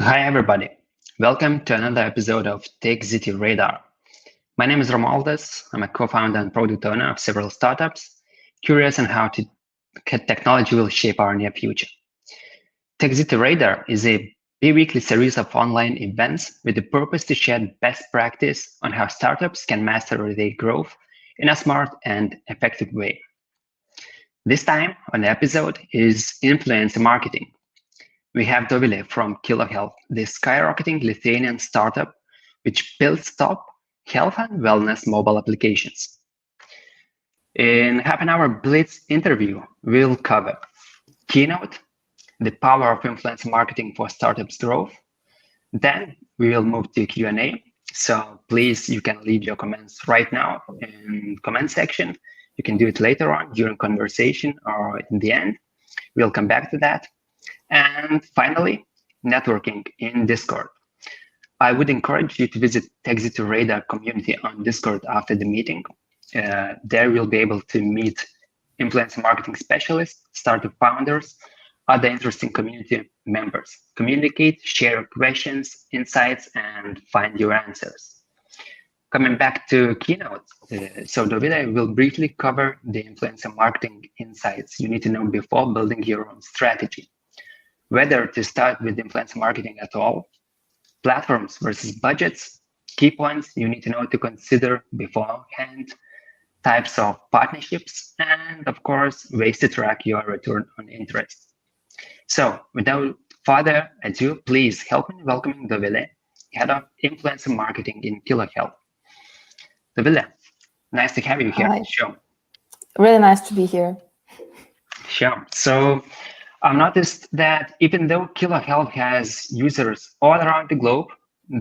Hi, everybody. Welcome to another episode of Zity Radar. My name is Romualdus. I'm a co-founder and product owner of several startups, curious on how technology will shape our near future. Zity Radar is a bi-weekly series of online events with the purpose to share best practice on how startups can master their growth in a smart and effective way. This time on the episode is influencer marketing. We have Dovilė from Health, the skyrocketing Lithuanian startup which builds top health and wellness mobile applications. In half an hour Blitz interview, we'll cover Keynote, the power of influencer marketing for startups growth. Then we will move to Q&A. So please, you can leave your comments right now in comment section. You can do it later on during conversation or in the end. We'll come back to that. And finally, networking in Discord. I would encourage you to visit Zity Radar community on Discord after the meeting. There you'll be able to meet influencer marketing specialists, startup founders, other interesting community members. Communicate, share questions, insights, and find your answers. Coming back to Keynote, so Dovilė will briefly cover the influencer marketing insights you need to know before building your own strategy. Whether to start with influencer marketing at all, platforms versus budgets, key points you need to know to consider beforehand, types of partnerships, and of course, ways to track your return on interest. So without further ado, please help me welcoming Dovilė, Head of Influencer Marketing in Health. Dovilė, nice to have you here. Hi. Sure. Really nice to be here. Sure. So I've noticed that even though Health has users all around the globe,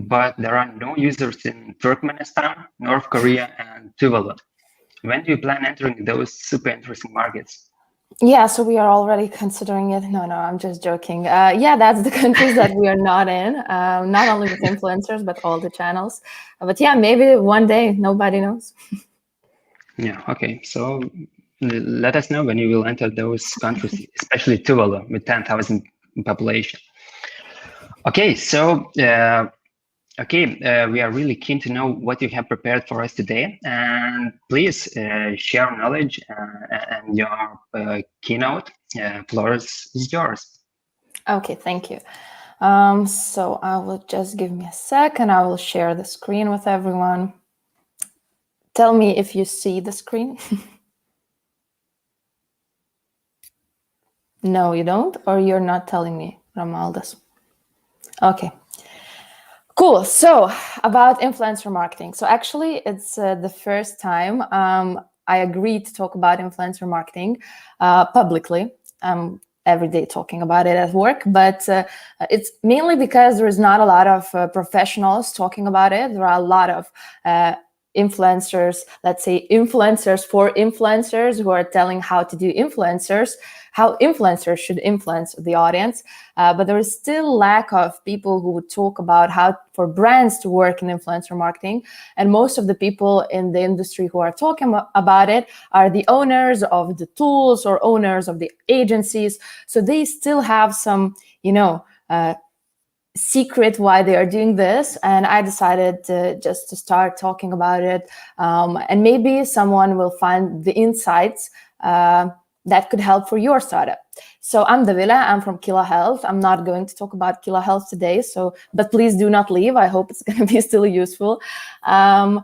but there are no users in Turkmenistan, North Korea, and Dovilė. When do you plan entering those super interesting markets? Yeah, so we are already considering it. No, I'm just joking. Yeah, that's the countries that we are not in, not only with influencers, but all the channels. But yeah, maybe one day, nobody knows. Yeah, okay. So let us know when you will enter those countries, especially Dovilė with 10,000 population. Okay, so we are really keen to know what you have prepared for us today, and please share knowledge and your keynote. Floor is yours. Okay, thank you. So I will just give me a sec, and I will share the screen with everyone. Tell me if you see the screen. No, you don't, or you're not telling me, Romualdus. Okay. Cool. So about influencer marketing. So actually, it's the first time I agreed to talk about influencer marketing publicly. Every day talking about it at work, but it's mainly because there is not a lot of professionals talking about it. There are a lot of influencers, let's say influencers for influencers, who are telling how to do how influencers should influence the audience. But there is still lack of people who would talk about how for brands to work in influencer marketing. And most of the people in the industry who are talking about it are the owners of the tools or owners of the agencies. So they still have some, secret why they are doing this, and I decided to start talking about it, and maybe someone will find the insights that could help for your startup. So I'm Dovilė, I'm from Health. I'm not going to talk about Health today, but please do not leave. I hope it's going to be still useful. And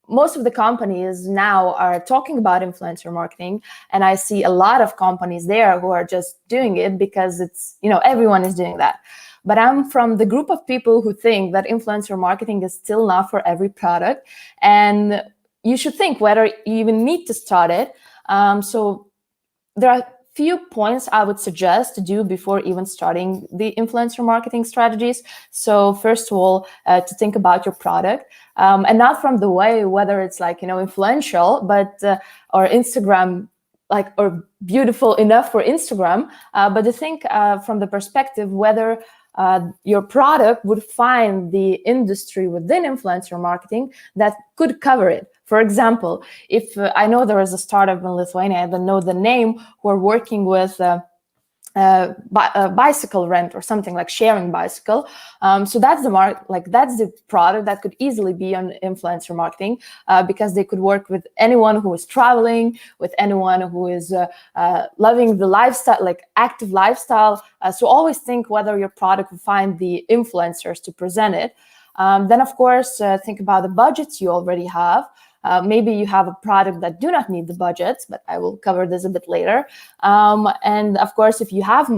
most of the companies now are talking about influencer marketing, and I see a lot of companies there who are just doing it because it's, everyone is doing that. But I'm from the group of people who think that influencer marketing is still not for every product, and you should think whether you even need to start it. So there are few points I would suggest to do before even starting the influencer marketing strategies. So first of all, to think about your product, and not from the way whether it's influential, but or Instagram or beautiful enough for Instagram, but to think from the perspective whether your product would find the industry within influencer marketing that could cover it. For example, if I know there is a startup in Lithuania, I don't know the name, who are working with bicycle rent or something like sharing bicycle. So that's that's the product that could easily be on influencer marketing, because they could work with anyone who is traveling, with anyone who is loving the lifestyle, like active lifestyle. So always think whether your product will find the influencers to present it. Then of course, think about the budgets you already have. Maybe you have a product that do not need the budgets, but I will cover this a bit later. And of course, if you have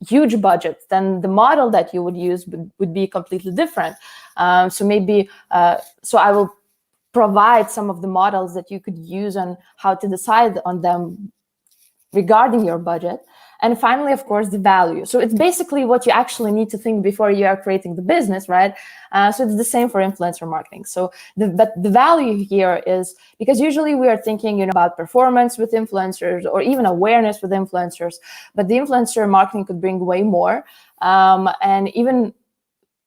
huge budgets, then the model that you would use would be completely different. So maybe, so I will provide some of the models that you could use on how to decide on them regarding your budget. And finally, of course, the value. So it's basically what you actually need to think before you are creating the business, right? So it's the same for influencer marketing. So but the value here is, because usually we are thinking, about performance with influencers or even awareness with influencers, but the influencer marketing could bring way more. And even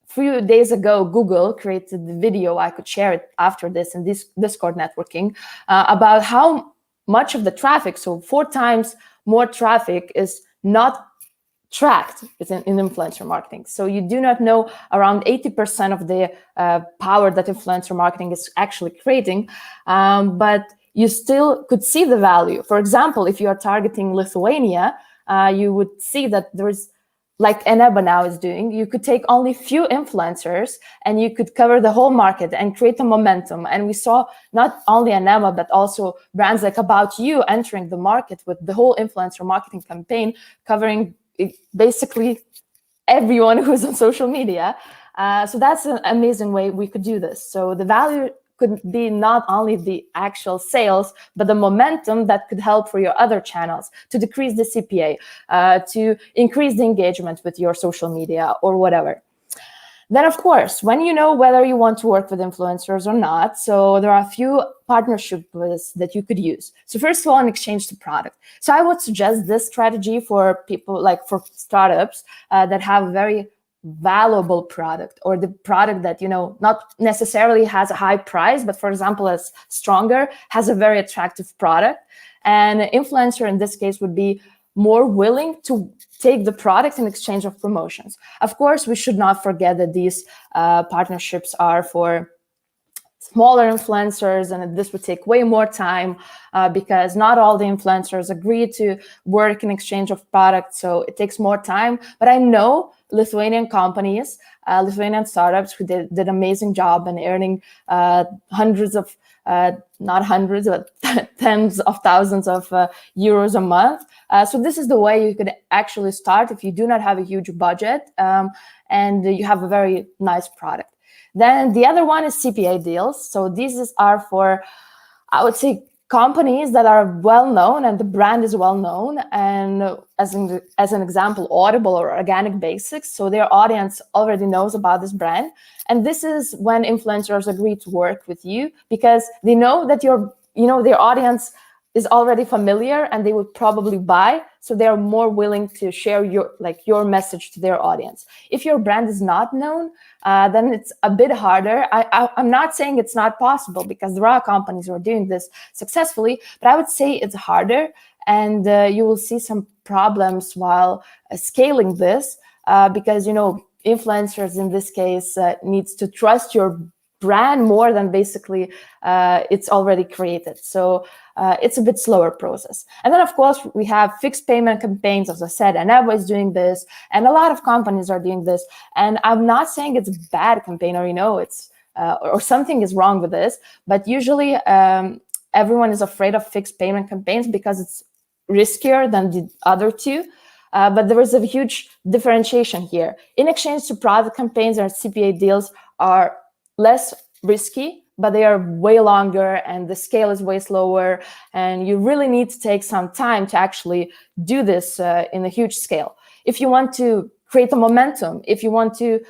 a few days ago, Google created the video, I could share it after this in this Discord networking, about how much of the traffic, so 4 times more traffic, is not tracked in influencer marketing. So you do not know around 80% of the power that influencer marketing is actually creating, but you still could see the value. For example, if you are targeting Lithuania, you would see that there's, like Eneba now is doing, you could take only few influencers and you could cover the whole market and create a momentum. And we saw not only Eneba, but also brands like About You entering the market with the whole influencer marketing campaign, covering basically everyone who's on social media. So that's an amazing way we could do this. So the value could be not only the actual sales, but the momentum that could help for your other channels to decrease the CPA, to increase the engagement with your social media or whatever. Then, of course, when you know whether you want to work with influencers or not, so there are a few partnerships that you could use. So first of all, an exchange to product. So I would suggest this strategy for people, like for startups that have very valuable product, or the product that not necessarily has a high price, but for example is stronger, has a very attractive product. And an influencer in this case would be more willing to take the product in exchange of promotions. Of course, we should not forget that these partnerships are for smaller influencers, and this would take way more time because not all the influencers agree to work in exchange of products, so it takes more time. But I know Lithuanian companies, Lithuanian startups who did amazing job and earning hundreds of, not hundreds, but tens of thousands of euros a month. So this is the way you could actually start if you do not have a huge budget and you have a very nice product. Then the other one is CPA deals. So these are for, I would say, companies that are well known and the brand is well known, and as an example, Audible or Organic Basics. So their audience already knows about this brand, and this is when influencers agree to work with you because they know that their audience is already familiar and they would probably buy, so they're more willing to share your message to their audience. If your brand is not known, then it's a bit harder. I'm not saying it's not possible, because there are companies who are doing this successfully, but I would say it's harder, and you will see some problems while scaling this, because influencers in this case needs to trust your brand more than basically it's already created. So it's a bit slower process. And then, of course, we have fixed payment campaigns. As I said, Eneba is doing this, and a lot of companies are doing this. And I'm not saying it's a bad campaign or, it's or something is wrong with this, but usually everyone is afraid of fixed payment campaigns because it's riskier than the other two. But there is a huge differentiation here. In exchange to product campaigns, or CPA deals are less risky, but they are way longer and the scale is way slower, and you really need to take some time to actually do this in a huge scale. If you want to create a momentum, if you want to,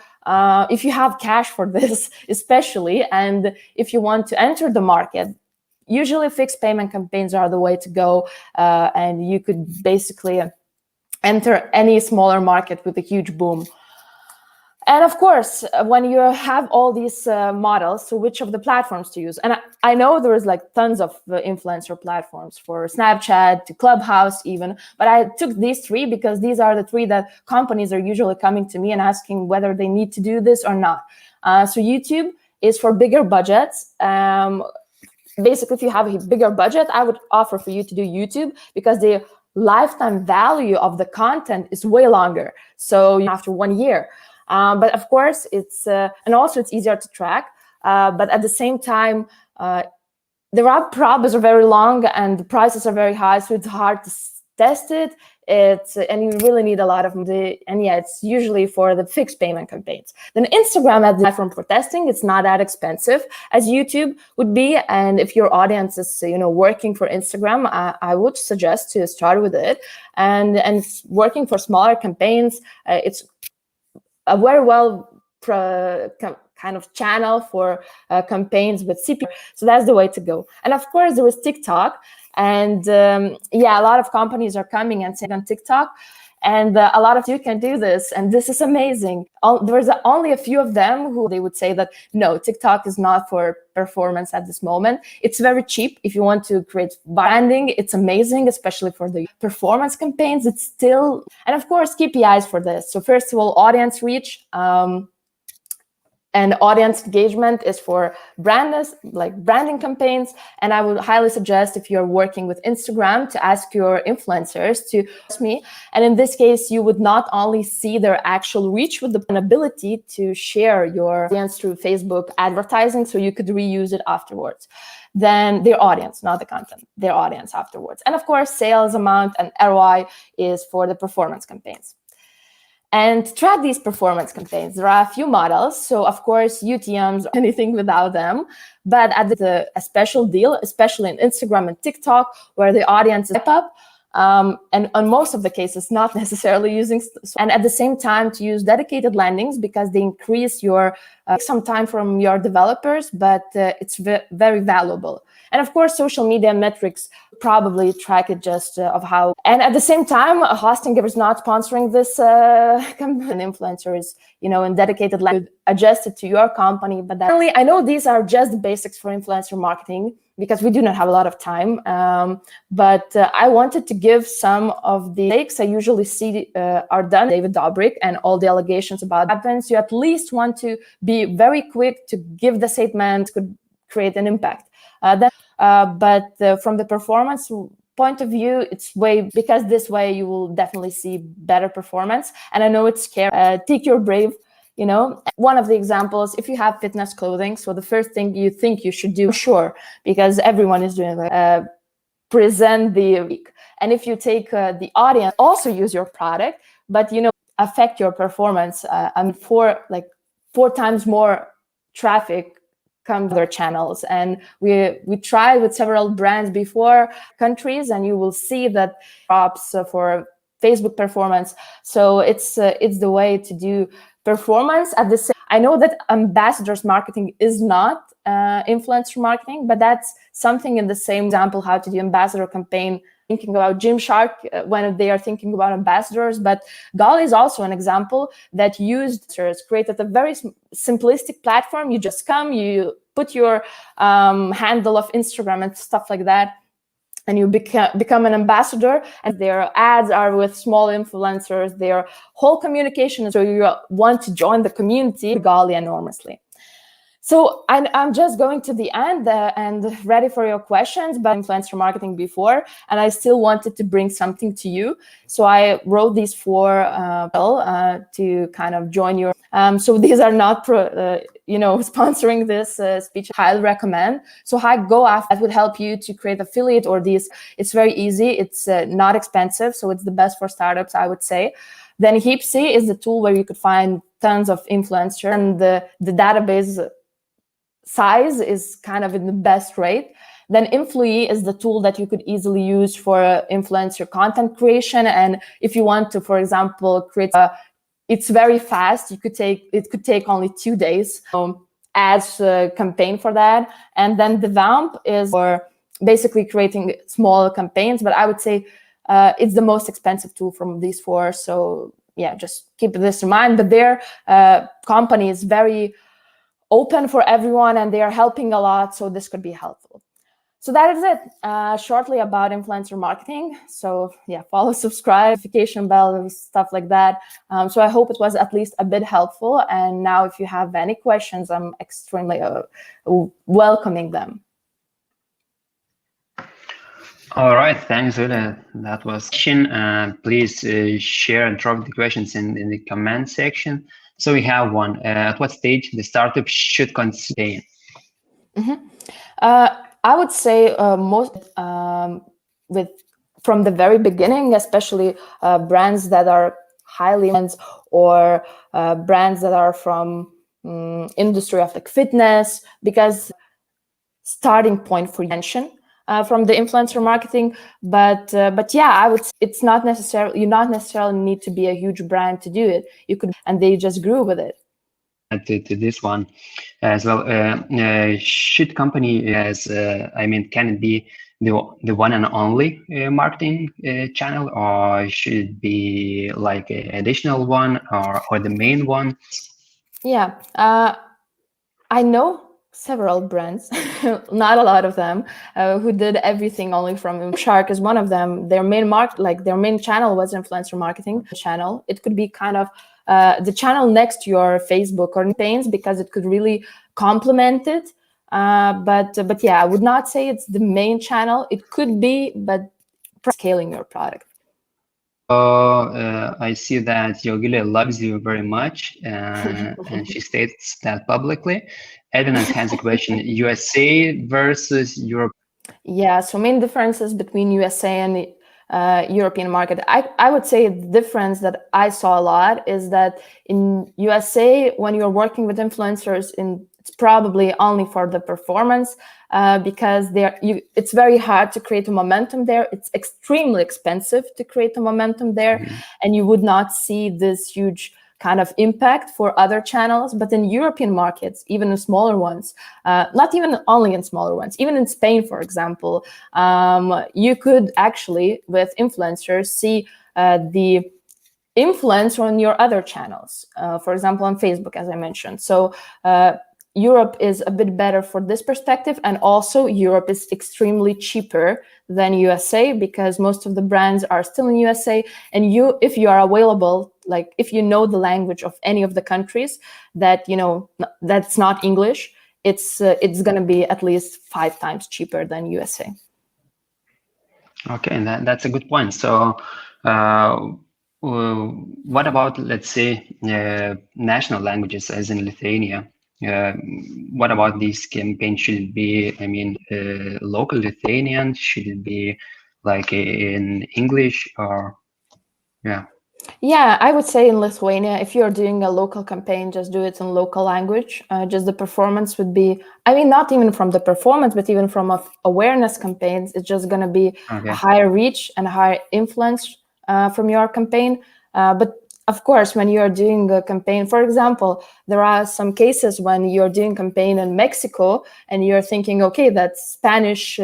if you have cash for this, especially, and if you want to enter the market, usually fixed payment campaigns are the way to go, and you could basically enter any smaller market with a huge boom. And of course, when you have all these models, so which of the platforms to use? And I know there is like tons of influencer platforms, for Snapchat to Clubhouse even, but I took these three because these are the three that companies are usually coming to me and asking whether they need to do this or not. So YouTube is for bigger budgets. Basically, if you have a bigger budget, I would offer for you to do YouTube, because the lifetime value of the content is way longer. So after 1 year. But of course, it's and also it's easier to track. But at the same time, the RAB probs are very long and the prices are very high, so it's hard to test it. And you really need a lot of it's usually for the fixed payment campaigns. Then Instagram as the platform for testing, it's not that expensive as YouTube would be. And if your audience is working for Instagram, I would suggest to start with it. And it's working for smaller campaigns. It's a very well kind of channel for campaigns with CPM. So that's the way to go. And of course, there was TikTok. And a lot of companies are coming and saying on TikTok, and a lot of you can do this, and this is amazing. There's only a few of them who they would say that, no, TikTok is not for performance at this moment. It's very cheap. If you want to create branding, it's amazing, especially for the performance campaigns. It's still, and of course, KPIs for this. So first of all, audience reach. And audience engagement is for branding campaigns. And I would highly suggest, if you're working with Instagram, to ask your influencers to ask me. And in this case, you would not only see their actual reach with the ability to share your audience through Facebook advertising, so you could reuse it afterwards. Then their audience, not the content, their audience afterwards. And of course, sales amount and ROI is for the performance campaigns. And to track these performance campaigns, there are a few models. So of course, UTMs, anything without them, but at a special deal, especially in Instagram and TikTok, where the audience is up, and on most of the cases, not necessarily using, and at the same time to use dedicated landings, because they increase your some time from your developers, but it's very valuable. And of course, social media metrics probably track it just of how. And at the same time, Hostinger is not sponsoring this campaign. Influencers, in dedicated landing, adjust it to your company. But I know these are just the basics for influencer marketing, because we do not have a lot of time. But I wanted to give some of the mistakes I usually see are done. David Dobrik and all the allegations about happens. You at least want to be very quick to give the statement, could create an impact. But from the performance point of view, it's because this way you will definitely see better performance. And I know it's scary. Take your brave. One of the examples, if you have fitness clothing, so the first thing you think you should do, sure, because everyone is doing it, present the week. And if you take the audience, also use your product, but affect your performance. Four times more traffic come to their channels. And we tried with several brands before countries, and you will see that drops for Facebook performance. So it's the way to do performance. At the same, I know that ambassadors marketing is not influencer marketing, but that's something in the same example, how to do ambassador campaign, thinking about Gymshark when they are thinking about ambassadors. But Dovilė is also an example that created a very simplistic platform. You just come, you put your handle of Instagram and stuff like that, and you become an ambassador, and their ads are with small influencers, their whole communication. So you want to join the community, Dovilė enormously. So I'm just going to the end and ready for your questions about influencer marketing before, and I still wanted to bring something to you. So I wrote these four to kind of join your. So these are not sponsoring this speech. Highly recommend. So go after that would help you to create affiliate or these. It's very easy. It's not expensive, so it's the best for startups, I would say. Then Heapsy is the tool where you could find tons of influencers, and the database size is kind of in the best rate. Then Influee is the tool that you could easily use for influencer content creation. And if you want to, for example, create it's very fast. It could take only 2 days. Ads campaign for that. And then the Vamp is for basically creating small campaigns. But I would say it's the most expensive tool from these four. So just keep this in mind. But their company is very open for everyone, and they are helping a lot, so this could be helpful. So that is it, shortly about influencer marketing. So yeah, follow, subscribe, notification bell, stuff like that. So I hope it was at least a bit helpful. And now if you have any questions, I'm extremely welcoming them. All right, thanks, Dovilė. That was question. Please share and drop the questions in the comment section. So we have one. At what stage the startup should consider? I would say most from the very beginning, especially brands that are highly or brands that are from industry of like fitness, because starting point for attention from the influencer marketing. But yeah, I would say it's not necessarily, you not necessarily need to be a huge brand to do it. You could, and they just grew with it. To this one as well, should company can it be the one and only marketing channel, or should it be like an additional one or the main one? Yeah, I know several brands, not a lot of them, who did everything only from Shark is one of them. Their main their main channel was influencer marketing channel. It could be kind of the channel next to your Facebook or campaigns, because it could really complement it. But yeah, I would not say it's the main channel. It could be, but scaling your product. I see that Dovilė loves you very much, and she states that publicly. Edwin has a question: USA versus Europe. Yeah, so main differences between USA and the European market. I would say the difference that I saw a lot is that in USA, when you're working with influencers, it's probably only for the performance, because it's very hard to create a momentum there. It's extremely expensive to create a momentum there, and you would not see this huge kind of impact for other channels. But in European markets, even in smaller ones, not even only in smaller ones, even in Spain, for example, you could actually, with influencers, see the influence on your other channels, for example, on Facebook, as I mentioned. So Europe is a bit better for this perspective, and also Europe is extremely cheaper than USA, because most of the brands are still in USA, and if you are available, like if you know the language of any of the countries that that's not English, it's going to be at least 5 times cheaper than USA. Okay, and that's a good point. So what about, let's say, national languages, as in Lithuania? What about these campaigns? Should it be, local Lithuanian? Should it be like in English, or Yeah, I would say in Lithuania, if you're doing a local campaign, just do it in local language. Just the performance would be, not even from the performance, but even from awareness campaigns, it's just going to be a higher reach and a higher influence from your campaign. But of course, when you're doing a campaign, for example, there are some cases when you're doing campaign in Mexico and you're thinking, okay, that's Spanish,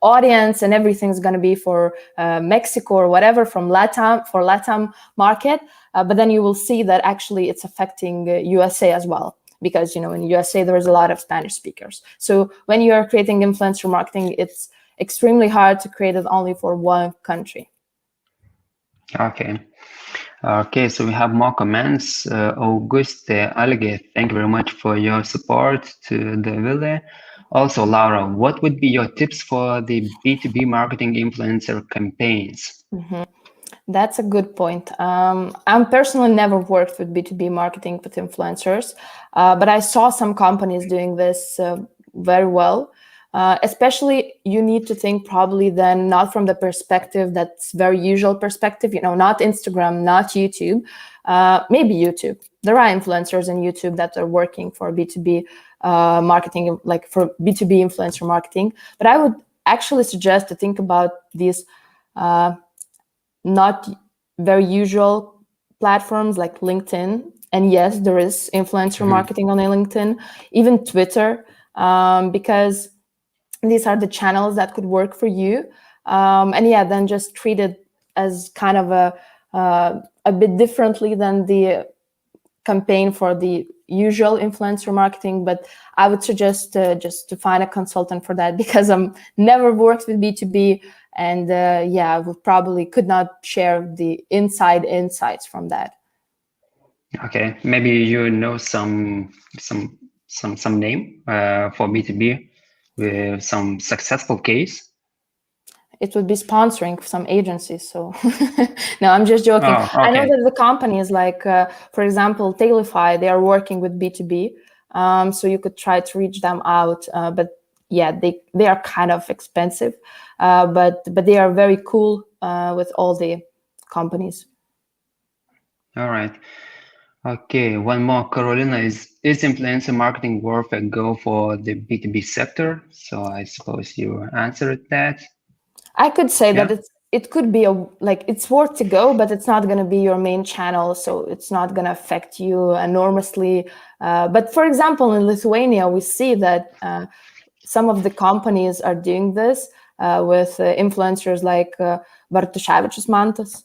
audience, and everything's going to be for Mexico or whatever, for LATAM market. But then you will see that actually it's affecting USA as well, because in USA there is a lot of Spanish speakers. So when you are creating influencer marketing, it's extremely hard to create it only for one country. Okay, so we have more comments. Auguste Alge, thank you very much for your support to Dovilė. Also, Laura, what would be your tips for the B2B marketing influencer campaigns? That's a good point. I personally never worked with B2B marketing with influencers, but I saw some companies doing this very well. Especially, you need to think probably then not from the perspective that's very usual perspective, not Instagram, not YouTube, maybe YouTube. There are influencers in YouTube that are working for B2B marketing, like for B2B influencer marketing. But I would actually suggest to think about these not very usual platforms like LinkedIn. And yes, there is influencer marketing on LinkedIn, even Twitter, because these are the channels that could work for you. And yeah, then just treat it as kind of a bit differently than the campaign for the usual influencer marketing, but I would suggest just to find a consultant for that, because I'm never worked with B2B, and yeah, we probably could not share the insights from that. Okay, maybe you know some name for B2B with some successful case. It would be sponsoring some agencies. So no, I'm just joking. Oh, okay. I know that the companies like, for example, Tailify, they are working with B2B. So you could try to reach them out. But yeah, they are kind of expensive, but they are very cool with all the companies. All right. Okay, one more, Carolina, is influencer marketing worth a go for the B2B sector? So I suppose you answered that. I could say that it could be it's worth to go, but it's not going to be your main channel, so it's not going to affect you enormously. But for example, in Lithuania, we see that some of the companies are doing this with influencers like Bartuševičius Mantas.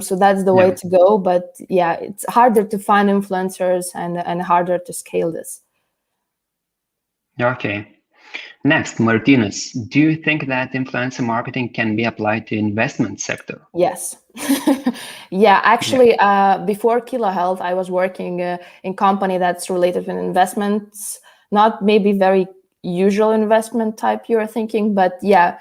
So that's the way to go. But yeah, it's harder to find influencers and harder to scale this. Okay. Next, Martinez, do you think that influencer marketing can be applied to investment sector? Yes. Yeah, actually, before Kilo Health, I was working in company that's related with investments, not maybe very usual investment type you're thinking, but yeah,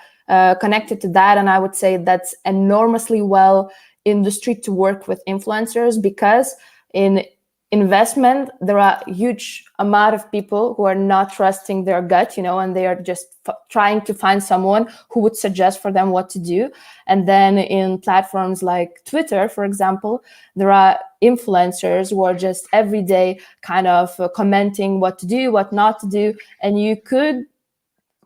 connected to that. And I would say that's enormously well industry to work with influencers, because in investment, there are a huge amount of people who are not trusting their gut, and they are just trying to find someone who would suggest for them what to do. And then in platforms like Twitter, for example, there are influencers who are just every day kind of commenting what to do, what not to do. And you could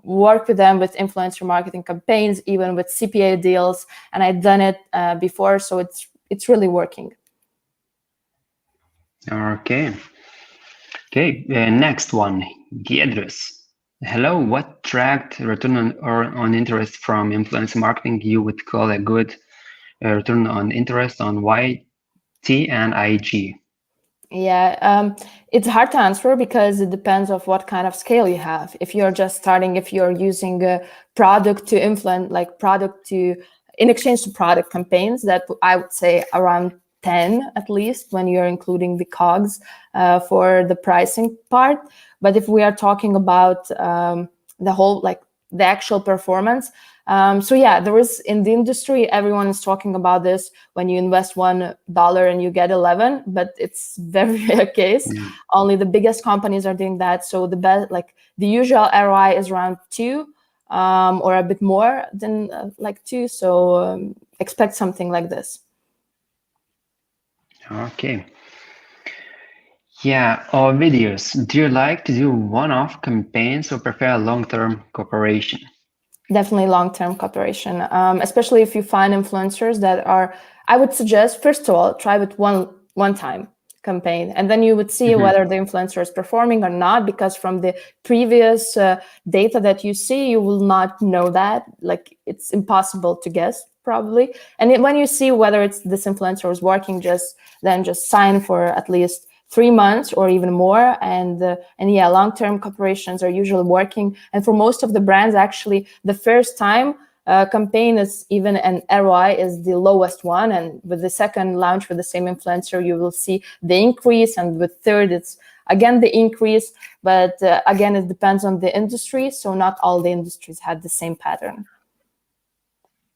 work with them with influencer marketing campaigns, even with CPA deals. And I've done it before, so it's really working. Okay. Next one, Giedris. Hello, what tracked return on interest from influencer marketing you would call a good return on interest on YT and IG? Yeah, it's hard to answer because it depends on what kind of scale you have. If you're just starting, if you're using a product to influence, like product to in exchange to product campaigns, that I would say around 10 at least, when you're including the COGS for the pricing part. But if we are talking about the whole, like the actual performance, so yeah, there is in the industry, everyone is talking about this. When you invest $1 and you get 11, but it's very rare case. Yeah. Only the biggest companies are doing that. So the best, like the usual ROI is around 2 or a bit more than like 2. So expect something like this. Okay. Yeah, or videos. Do you like to do one-off campaigns or prefer a long-term cooperation? Definitely long-term cooperation, especially if you find influencers that are, I would suggest, first of all, try with one-time campaign, and then you would see whether the influencer is performing or not, because from the previous data that you see, you will not know that. Like, it's impossible to guess, probably. And when you see whether this influencer is working, just sign for at least 3 months or even more, and yeah, long-term cooperations are usually working. And for most of the brands, actually, the first time campaign is even an ROI is the lowest one, and with the second launch with the same influencer, you will see the increase, and with third, it's again the increase. But again, it depends on the industry, so not all the industries had the same pattern.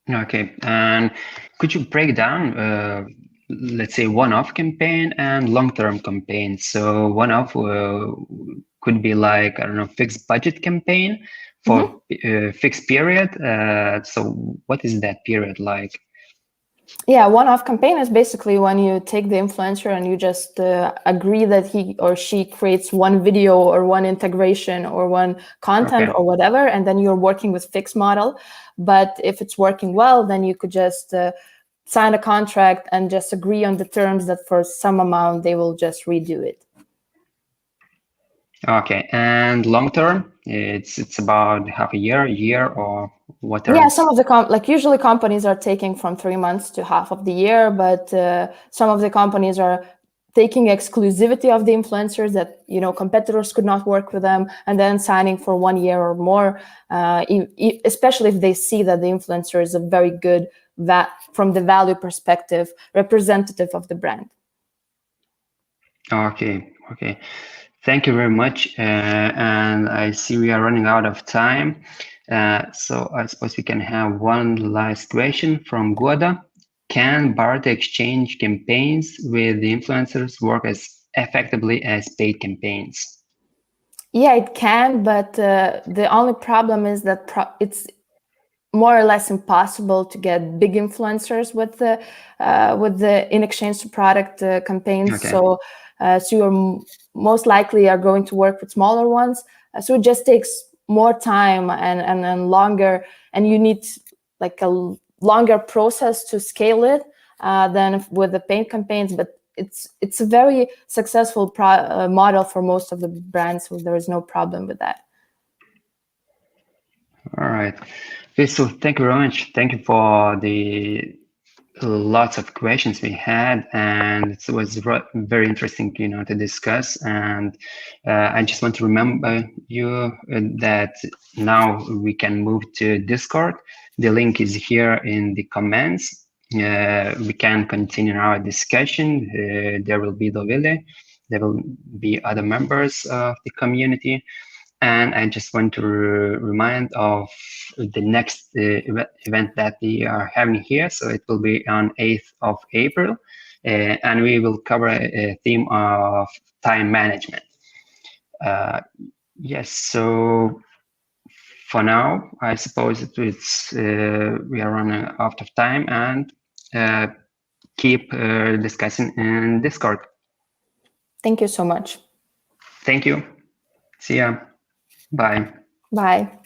Okay, and could you break down let's say one-off campaign and long-term campaign? So one-off could be like, I don't know, fixed budget campaign for fixed period. So what is that period like? Yeah, one-off campaign is basically when you take the influencer and you just agree that he or she creates one video or one integration or one content or whatever, and then you're working with fixed model. But if it's working well, then you could just sign a contract and just agree on the terms that for some amount they will just redo it. Okay, and long term? It's about half a year, or what? Yeah, some of the usually companies are taking from 3 months to half of the year, but some of the companies are taking exclusivity of the influencers that competitors could not work with them, and then signing for 1 year or more, especially if they see that the influencer is a very good, from the value perspective, representative of the brand. Okay. Thank you very much. And I see we are running out of time. So I suppose we can have one last question from Goda. Can barter exchange campaigns with the influencers work as effectively as paid campaigns? Yeah, it can, but the only problem is that it's more or less impossible to get big influencers with the in exchange to product campaigns. Okay. So you're most likely are going to work with smaller ones. So it just takes more time and longer, and you need like a longer process to scale it than with the paid campaigns. But it's a very successful model for most of the brands, so there is no problem with that. All right. Okay, so thank you very much. Thank you for the lots of questions we had, and it was very interesting, to discuss. And I just want to remember you that now we can move to Discord. The link is here in the comments. We can continue our discussion. There will be Dovilė. There will be other members of the community. And I just want to remind of the next event that we are having here. So it will be on 8th of April, and we will cover a theme of time management. Yes, so for now, I suppose we are running out of time, and keep discussing in Discord. Thank you so much. Thank you. See ya. Bye. Bye.